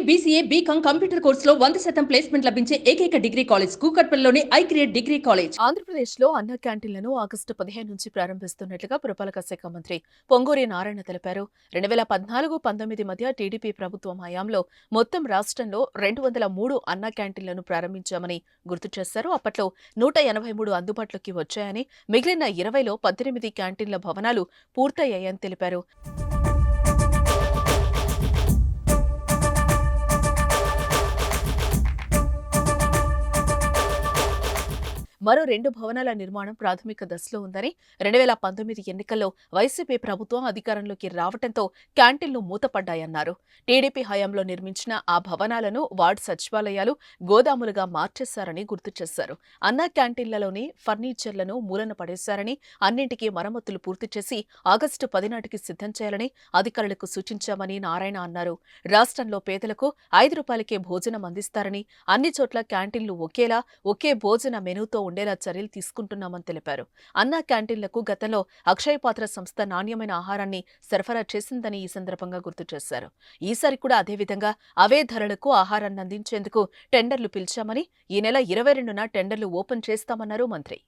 BCA, BCom computer కోర్సులో 100% placement లభించే ఏకైక డిగ్రీ కాలేజ్ కూకట్పల్లిలోని ఐక్రియేట్ డిగ్రీ కాలేజ్. ఆంధ్రప్రదేశ్లో అన్న క్యాంటీన్లను ఆగస్టు 15 నుంచి ప్రారంభిస్తున్నట్లుగా పురపాలక శాఖ మంత్రి పొంగూరి నారాయణ తెలిపారు. 2014-19 మధ్య టీడీపీ ప్రభుత్వం హయాంలో మొత్తం రాష్ట్రంలో 203 అన్న క్యాంటీన్లను ప్రారంభించామని గుర్తు చేశారు. అప్పట్లో 183 అందుబాటులోకి వచ్చాయని, మిగిలిన 20లో 18 క్యాంటీన్ల భవనాలు పూర్తయ్యాయని తెలిపారు. మరో 2 భవనాల నిర్మాణం ప్రాథమిక దశలో ఉందని, 2019 ఎన్నికల్లో వైసీపీ ప్రభుత్వం అధికారంలోకి రావడంతో క్యాంటీన్లు మూతపడ్డాయన్నారు. టీడీపీ హయాంలో నిర్మించిన ఆ భవనాలను వార్డు సచివాలయాలు, గోదాములుగా మార్చేశారని గుర్తు చేశారు. అన్నా క్యాంటీన్లలోని ఫర్నిచర్లను మూలన పడేశారని, అన్నింటికీ మరమ్మతులు పూర్తి చేసి ఆగస్టు 10 నాటికి సిద్ధం చేయాలని అధికారులకు సూచించామని నారాయణ అన్నారు. రాష్ట్రంలో పేదలకు 5 రూపాయలకే భోజనం అందిస్తారని, అన్ని చోట్ల క్యాంటీన్లు ఒకేలా ఒకే భోజన మెనూతో ఉండేలా చర్యలు తీసుకుంటున్నామని తెలిపారు. అన్నా క్యాంటీన్లకు గతంలో అక్షయ పాత్ర సంస్థ నాణ్యమైన ఆహారాన్ని సరఫరా చేసిందని ఈ సందర్భంగా గుర్తు చేశారు. ఈసారి కూడా అదేవిధంగా అవే ధరలకు ఆహారాన్ని అందించేందుకు టెండర్లు పిలిచామని, ఈ నెల 22న టెండర్లు ఓపెన్ చేస్తామన్నారు మంత్రి.